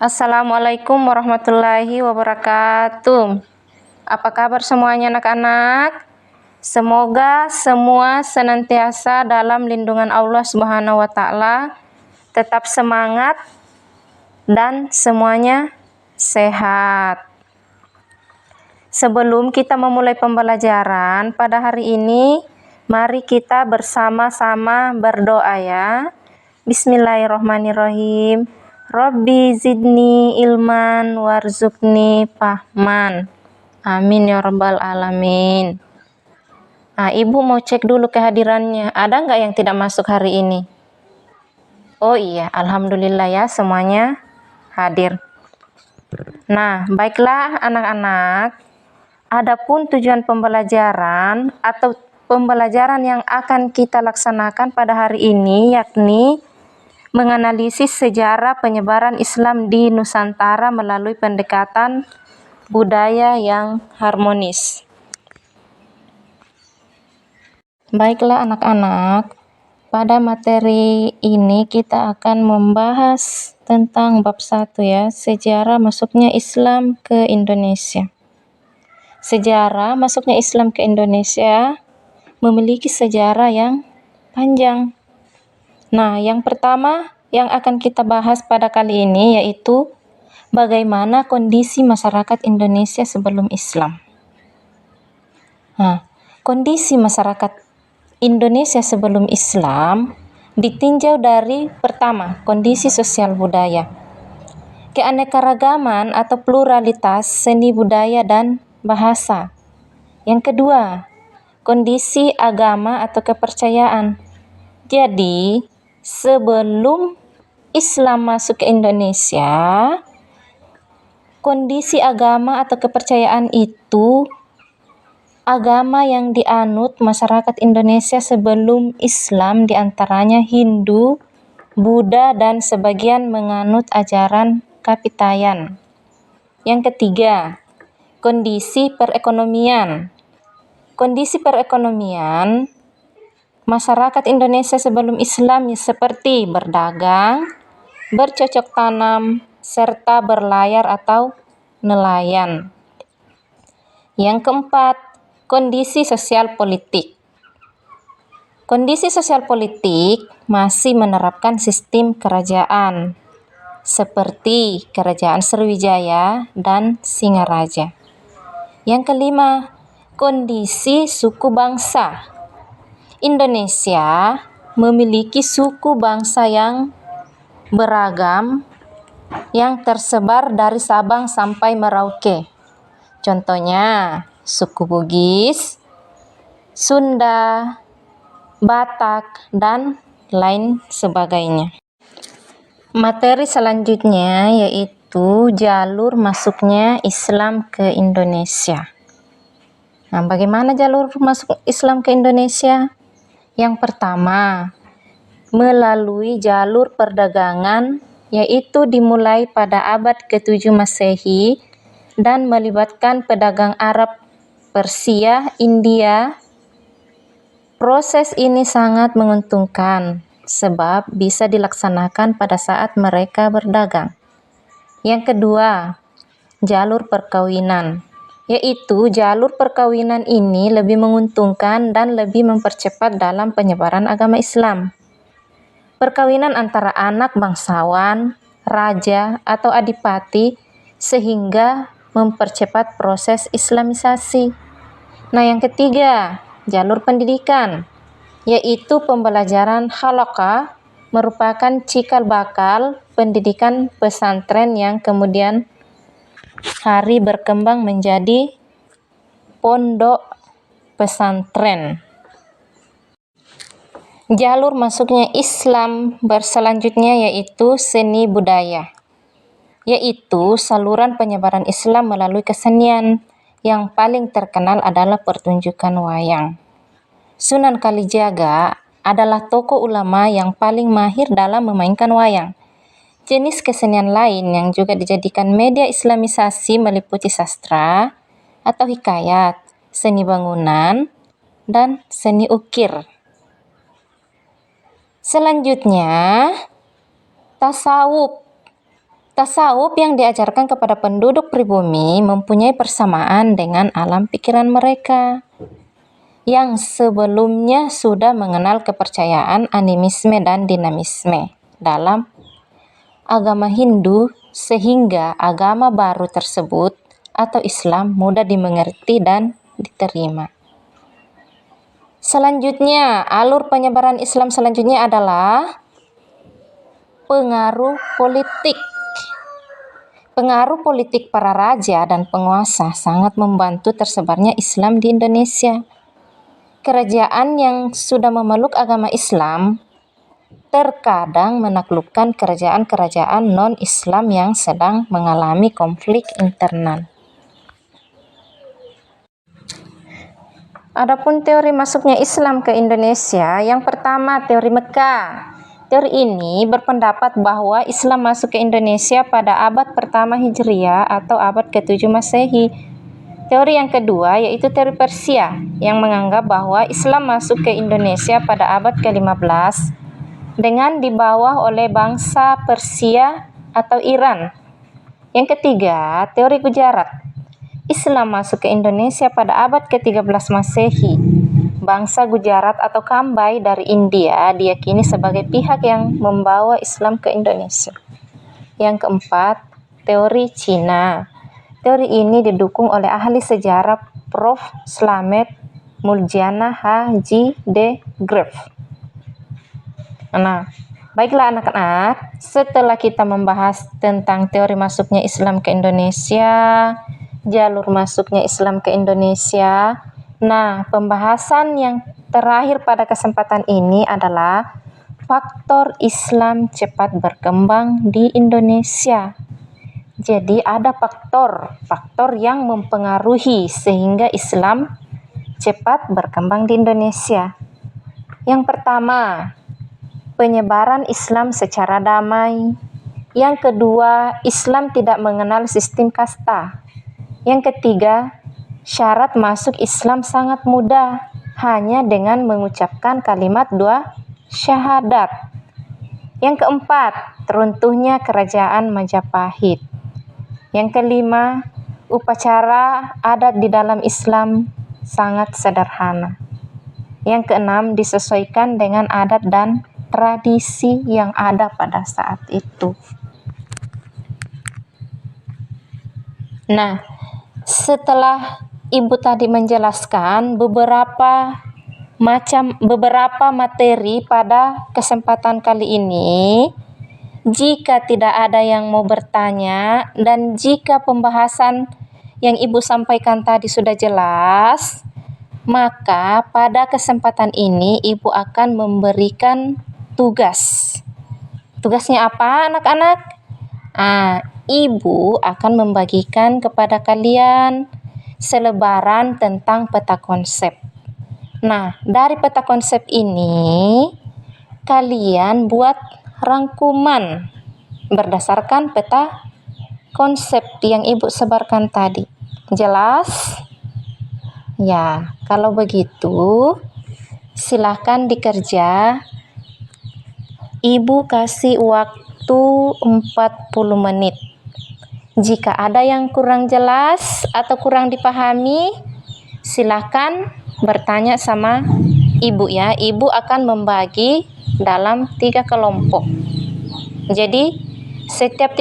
Assalamualaikum warahmatullahi wabarakatuh. Apa kabar semuanya anak-anak? Semoga semua senantiasa dalam lindungan Allah Subhanahu wa taala, tetap semangat dan semuanya sehat. Sebelum kita memulai pembelajaran pada hari ini, mari kita bersama-sama berdoa ya. Bismillahirrahmanirrahim. Rabbi zidni ilman warzuqni fahman. Amin ya rabbal alamin. Nah, Ibu mau cek dulu kehadirannya. Ada nggak yang tidak masuk hari ini? Oh iya, alhamdulillah ya semuanya hadir. Nah, baiklah anak-anak. Adapun tujuan pembelajaran atau pembelajaran yang akan kita laksanakan pada hari ini yakni menganalisis sejarah penyebaran Islam di Nusantara melalui pendekatan budaya yang harmonis. Baiklah anak-anak, pada materi ini kita akan membahas tentang bab 1 ya, sejarah masuknya Islam ke Indonesia. Sejarah masuknya Islam ke Indonesia memiliki sejarah yang panjang. Nah, yang pertama yang akan kita bahas pada kali ini yaitu bagaimana kondisi masyarakat Indonesia sebelum Islam. Nah, kondisi masyarakat Indonesia sebelum Islam ditinjau dari pertama, kondisi sosial budaya, keanekaragaman atau pluralitas seni budaya dan bahasa. Yang kedua, kondisi agama atau kepercayaan. Jadi, sebelum Islam masuk ke Indonesia, kondisi agama atau kepercayaan itu agama yang dianut masyarakat Indonesia sebelum Islam diantaranya Hindu, Buddha, dan sebagian menganut ajaran Kapitayan. Yang ketiga, kondisi perekonomian. Kondisi perekonomian masyarakat Indonesia sebelum Islam seperti berdagang, bercocok tanam, serta berlayar atau nelayan. Yang keempat, kondisi sosial politik. Kondisi sosial politik masih menerapkan sistem kerajaan seperti Kerajaan Sriwijaya dan Singaraja. Yang kelima, kondisi suku bangsa. Indonesia memiliki suku bangsa yang beragam yang tersebar dari Sabang sampai Merauke. Contohnya, suku Bugis, Sunda, Batak, dan lain sebagainya. Materi selanjutnya yaitu jalur masuknya Islam ke Indonesia. Nah, bagaimana jalur masuk Islam ke Indonesia? Yang pertama, melalui jalur perdagangan, yaitu dimulai pada abad ke-7 Masehi dan melibatkan pedagang Arab, Persia, India. Proses ini sangat menguntungkan sebab bisa dilaksanakan pada saat mereka berdagang. Yang kedua, jalur perkawinan, yaitu jalur perkawinan ini lebih menguntungkan dan lebih mempercepat dalam penyebaran agama Islam. Perkawinan antara anak bangsawan, raja, atau adipati sehingga mempercepat proses Islamisasi. Nah, yang ketiga, jalur pendidikan, yaitu pembelajaran halaqah merupakan cikal bakal pendidikan pesantren yang kemudian hari berkembang menjadi pondok pesantren. Jalur masuknya Islam berselanjutnya yaitu seni budaya, yaitu saluran penyebaran Islam melalui kesenian. Yang paling terkenal adalah pertunjukan wayang. Sunan Kalijaga adalah tokoh ulama yang paling mahir dalam memainkan wayang. Jenis kesenian lain yang juga dijadikan media Islamisasi meliputi sastra atau hikayat, seni bangunan, dan seni ukir. Selanjutnya, tasawuf. Tasawuf yang diajarkan kepada penduduk pribumi mempunyai persamaan dengan alam pikiran mereka yang sebelumnya sudah mengenal kepercayaan animisme dan dinamisme dalam agama Hindu, sehingga agama baru tersebut atau Islam mudah dimengerti dan diterima. Selanjutnya, alur penyebaran Islam selanjutnya adalah pengaruh politik. Pengaruh politik para raja dan penguasa sangat membantu tersebarnya Islam di Indonesia. Kerajaan yang sudah memeluk agama Islam terkadang menaklukkan kerajaan-kerajaan non-Islam yang sedang mengalami konflik internal. Adapun teori masuknya Islam ke Indonesia, yang pertama teori Mekah. Teori ini berpendapat bahwa Islam masuk ke Indonesia pada abad pertama Hijriah atau abad ke-7 Masehi. Teori yang kedua yaitu teori Persia yang menganggap bahwa Islam masuk ke Indonesia pada abad ke-15 dengan dibawa oleh bangsa Persia atau Iran. Yang ketiga, teori Gujarat. Islam masuk ke Indonesia pada abad ke-13 Masehi. Bangsa Gujarat atau Kambai dari India diyakini sebagai pihak yang membawa Islam ke Indonesia. Yang keempat, teori Cina. Teori ini didukung oleh ahli sejarah Prof. Slamet Muljana H.J. de Graaf. Nah, baiklah anak-anak, setelah kita membahas tentang teori masuknya Islam ke Indonesia, jalur masuknya Islam ke Indonesia, nah pembahasan yang terakhir pada kesempatan ini adalah faktor Islam cepat berkembang di Indonesia. Jadi ada faktor yang mempengaruhi sehingga Islam cepat berkembang di Indonesia. Yang pertama, penyebaran Islam secara damai. Yang kedua, Islam tidak mengenal sistem kasta. Yang ketiga, syarat masuk Islam sangat mudah, hanya dengan mengucapkan kalimat dua syahadat. Yang keempat, runtuhnya kerajaan Majapahit. Yang kelima, upacara adat di dalam Islam sangat sederhana. Yang keenam, disesuaikan dengan adat dan tradisi yang ada pada saat itu. Nah, setelah Ibu tadi menjelaskan beberapa materi pada kesempatan kali ini, jika tidak ada yang mau bertanya dan jika pembahasan yang Ibu sampaikan tadi sudah jelas, maka pada kesempatan ini Ibu akan memberikan tugas. Tugasnya apa, anak-anak? Ibu akan membagikan kepada kalian selebaran tentang peta konsep. Nah, dari peta konsep ini kalian buat rangkuman berdasarkan peta konsep yang Ibu sebarkan tadi. Jelas? Ya, kalau begitu silakan dikerja. Ibu kasih waktu 40 menit. Jika ada yang kurang jelas atau kurang dipahami, silakan bertanya sama Ibu ya. Ibu akan membagi dalam 3 kelompok. Jadi setiap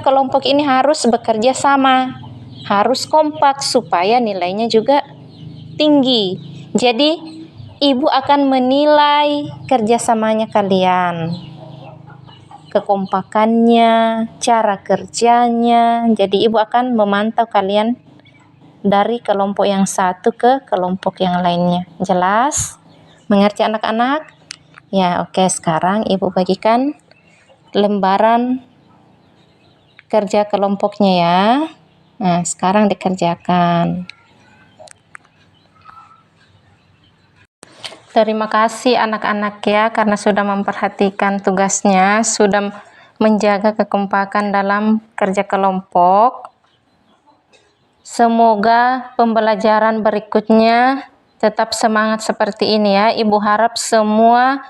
kelompok ini harus bekerja sama, harus kompak supaya nilainya juga tinggi. Jadi Ibu akan menilai kerjasamanya kalian, kekompakannya, cara kerjanya. Jadi Ibu akan memantau kalian dari kelompok yang satu ke kelompok yang lainnya. Jelas? Mengerti anak-anak? Ya, oke. Sekarang Ibu bagikan lembaran kerja kelompoknya ya. Nah, sekarang dikerjakan. Terima kasih anak-anak ya, karena sudah memperhatikan tugasnya, sudah menjaga kekompakan dalam kerja kelompok. Semoga pembelajaran berikutnya tetap semangat seperti ini ya. Ibu harap semua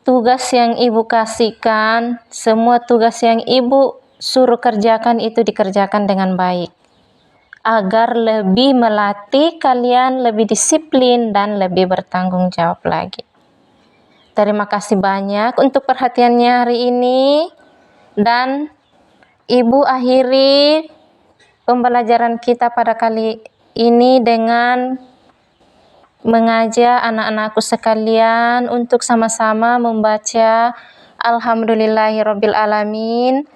tugas yang ibu kasihkan, semua tugas yang ibu suruh kerjakan itu dikerjakan dengan baik, agar lebih melatih kalian lebih disiplin dan lebih bertanggung jawab lagi. Terima kasih banyak untuk perhatiannya hari ini, dan ibu akhiri pembelajaran kita pada kali ini dengan mengajak anak-anakku sekalian untuk sama-sama membaca Alhamdulillahirabbil alamin.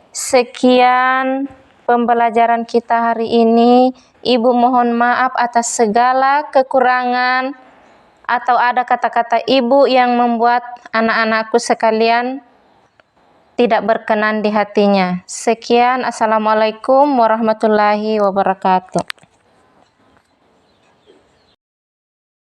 Sekian pembelajaran kita hari ini. Ibu mohon maaf atas segala kekurangan atau ada kata-kata ibu yang membuat anak-anakku sekalian tidak berkenan di hatinya. Sekian, assalamualaikum warahmatullahi wabarakatuh.